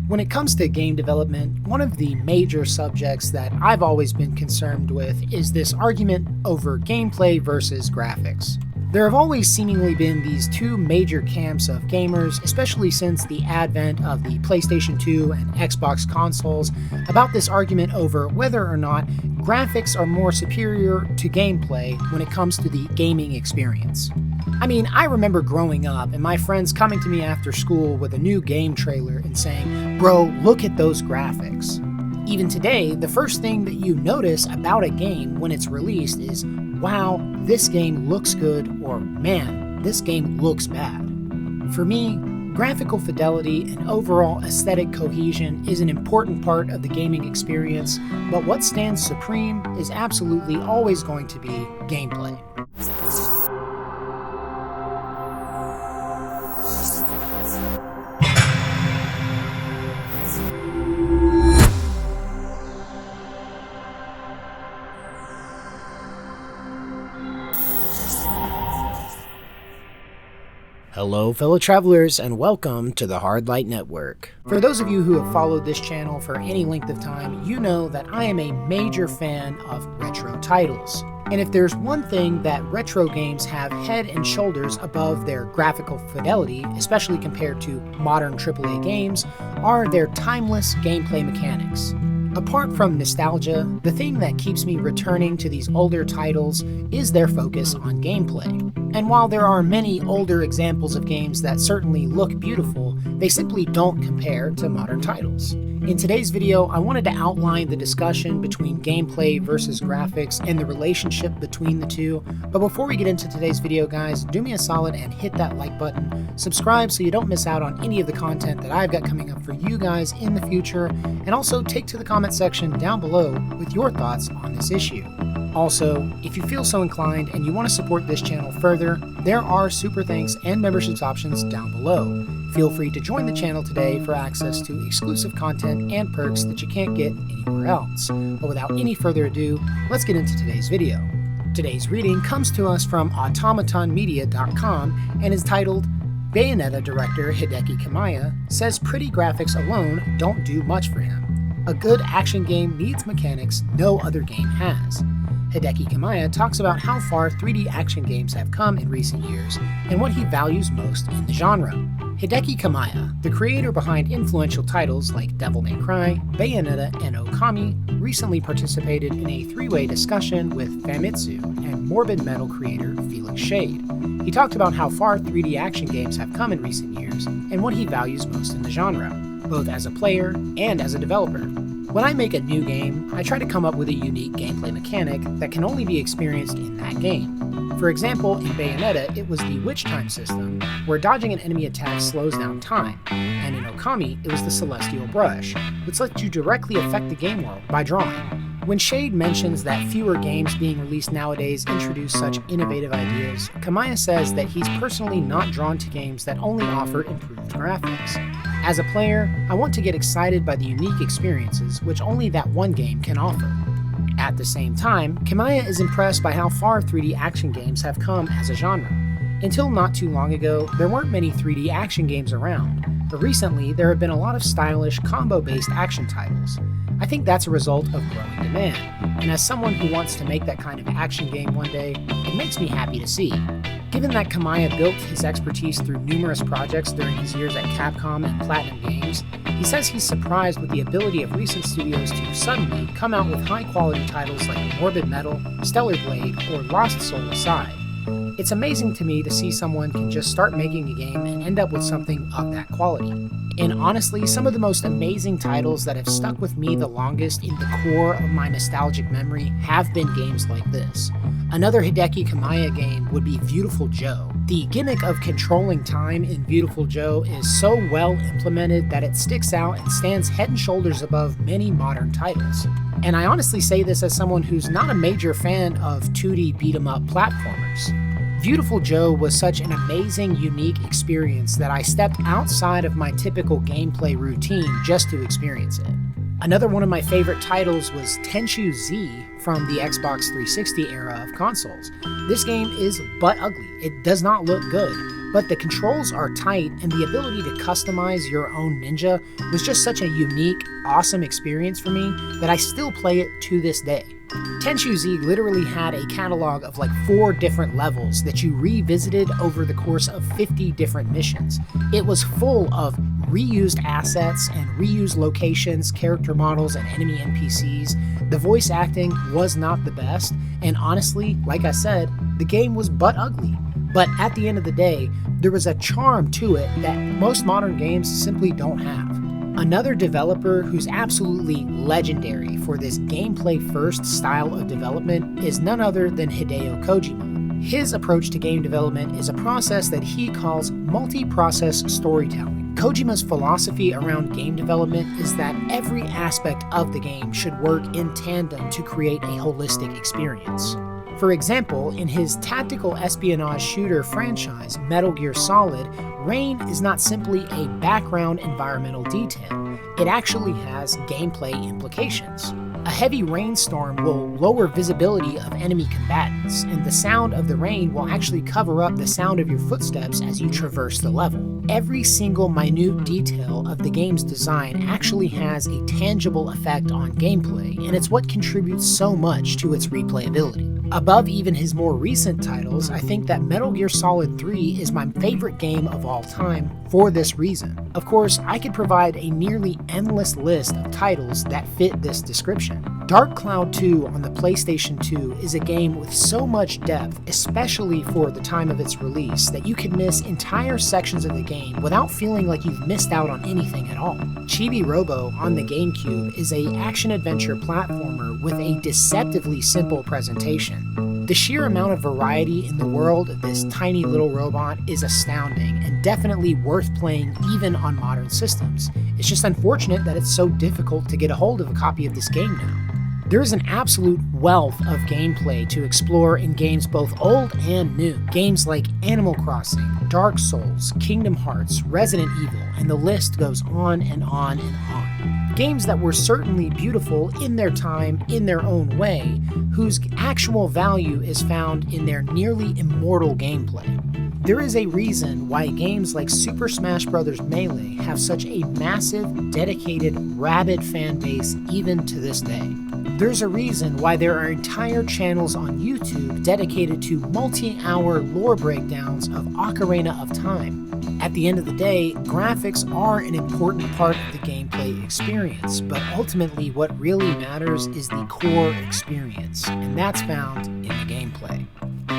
When it comes to game development, one of the major subjects that I've always been concerned with is this argument over gameplay versus graphics. There have always seemingly been these two major camps of gamers, especially since the advent of the PlayStation 2 and Xbox consoles, about this argument over whether or not graphics are more superior to gameplay when it comes to the gaming experience. I mean, I remember growing up and my friends coming to me after school with a new game trailer and saying, "Bro, look at those graphics." Even today, the first thing that you notice about a game when it's released is, "Wow, this game looks good," or "Man, this game looks bad." For me, graphical fidelity and overall aesthetic cohesion is an important part of the gaming experience, but what stands supreme is absolutely always going to be gameplay. Hello fellow travelers and welcome to the Hardlight Network. For those of you who have followed this channel for any length of time, you know that I am a major fan of retro titles. And if there's one thing that retro games have head and shoulders above their graphical fidelity, especially compared to modern AAA games, are their timeless gameplay mechanics. Apart from nostalgia, the thing that keeps me returning to these older titles is their focus on gameplay. And while there are many older examples of games that certainly look beautiful, they simply don't compare to modern titles. In today's video, I wanted to outline the discussion between gameplay versus graphics and the relationship between the two. But before we get into today's video, guys, do me a solid and hit that like button, subscribe so you don't miss out on any of the content that I've got coming up for you guys in the future, and also take to the comment section down below with your thoughts on this issue. Also, if you feel so inclined and you want to support this channel further, there are super thanks and memberships options down below. Feel free to join the channel today for access to exclusive content and perks that you can't get anywhere else. But without any further ado, let's get into today's video. Today's reading comes to us from automatonmedia.com and is titled, "Bayonetta director Hideki Kamiya says pretty graphics alone don't do much for him. A good action game needs mechanics no other game has." Hideki Kamiya talks about how far 3D action games have come in recent years and what he values most in the genre. Hideki Kamiya, the creator behind influential titles like Devil May Cry, Bayonetta, and Okami, recently participated in a three-way discussion with Famitsu and Morbid Metal creator Felix Shade. He talked about how far 3D action games have come in recent years and what he values most in the genre, both as a player and as a developer. "When I make a new game, I try to come up with a unique gameplay mechanic that can only be experienced in that game. For example, in Bayonetta, it was the Witch Time system, where dodging an enemy attack slows down time, and in Okami, it was the Celestial Brush, which lets you directly affect the game world by drawing." When Shade mentions that fewer games being released nowadays introduce such innovative ideas, Kamiya says that he's personally not drawn to games that only offer improved graphics. "As a player, I want to get excited by the unique experiences which only that one game can offer." At the same time, Kamiya is impressed by how far 3D action games have come as a genre. Until not too long ago, there weren't many 3D action games around, but recently there have been a lot of stylish combo-based action titles. I think that's a result of growing demand, and as someone who wants to make that kind of action game one day, it makes me happy to see. Given that Kamiya built his expertise through numerous projects during his years at Capcom and Platinum Games, he says he's surprised with the ability of recent studios to suddenly come out with high-quality titles like Morbid Metal, Stellar Blade, or Lost Soul Aside. It's amazing to me to see someone can just start making a game and end up with something of that quality. And honestly, some of the most amazing titles that have stuck with me the longest in the core of my nostalgic memory have been games like this. Another Hideki Kamiya game would be Viewtiful Joe. The gimmick of controlling time in Viewtiful Joe is so well implemented that it sticks out and stands head and shoulders above many modern titles. And I honestly say this as someone who's not a major fan of 2D beat-em-up platformers. Viewtiful Joe was such an amazing, unique experience that I stepped outside of my typical gameplay routine just to experience it. Another one of my favorite titles was Tenchu Z from the Xbox 360 era of consoles. This game is butt ugly. It does not look good, but the controls are tight and the ability to customize your own ninja was just such a unique, awesome experience for me that I still play it to this day. Tenchu Z literally had a catalog of like 4 different levels that you revisited over the course of 50 different missions. It was full of reused assets and reused locations, character models, and enemy NPCs. The voice acting was not the best, and honestly, like I said, the game was butt ugly. But at the end of the day, there was a charm to it that most modern games simply don't have. Another developer who's absolutely legendary for this gameplay-first style of development is none other than Hideo Kojima. His approach to game development is a process that he calls multi-process storytelling. Kojima's philosophy around game development is that every aspect of the game should work in tandem to create a holistic experience. For example, in his tactical espionage shooter franchise, Metal Gear Solid, rain is not simply a background environmental detail, it actually has gameplay implications. A heavy rainstorm will lower visibility of enemy combatants, and the sound of the rain will actually cover up the sound of your footsteps as you traverse the level. Every single minute detail of the game's design actually has a tangible effect on gameplay, and it's what contributes so much to its replayability. Above even his more recent titles, I think that Metal Gear Solid 3 is my favorite game of all time for this reason. Of course, I could provide a nearly endless list of titles that fit this description. Dark Cloud 2 on the PlayStation 2 is a game with so much depth, especially for the time of its release, that you could miss entire sections of the game without feeling like you've missed out on anything at all. Chibi Robo on the GameCube is an action-adventure platformer with a deceptively simple presentation. The sheer amount of variety in the world of this tiny little robot is astounding and definitely worth playing even on modern systems. It's just unfortunate that it's so difficult to get a hold of a copy of this game now. There is an absolute wealth of gameplay to explore in games both old and new. Games like Animal Crossing, Dark Souls, Kingdom Hearts, Resident Evil, and the list goes on and on and on. Games that were certainly beautiful in their time, in their own way, whose actual value is found in their nearly immortal gameplay. There is a reason why games like Super Smash Bros. Melee have such a massive, dedicated, rabid fan base even to this day. There's a reason why there are entire channels on YouTube dedicated to multi-hour lore breakdowns of Ocarina of Time. At the end of the day, graphics are an important part of the gameplay experience, but ultimately what really matters is the core experience, and that's found in the gameplay.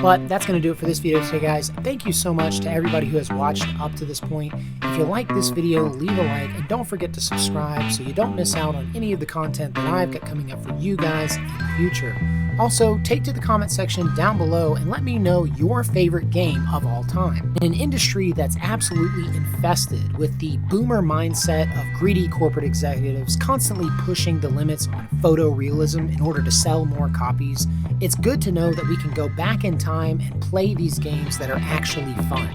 But that's going to do it for this video today, guys. Thank you so much to everybody who has watched up to this point. If you like this video, leave a like, and don't forget to subscribe so you don't miss out on any of the content that I've got coming up for you guys in the future. Also, take to the comment section down below and let me know your favorite game of all time. In an industry that's absolutely infested with the boomer mindset of greedy corporate executives constantly pushing the limits on photorealism in order to sell more copies, it's good to know that we can go back in time and play these games that are actually fun.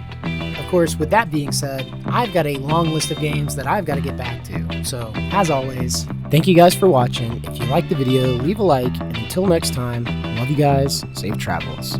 Of course, with that being said, I've got a long list of games that I've got to get back to. So, as always, thank you guys for watching. If you liked the video, leave a like, and until next time, love you guys, safe travels.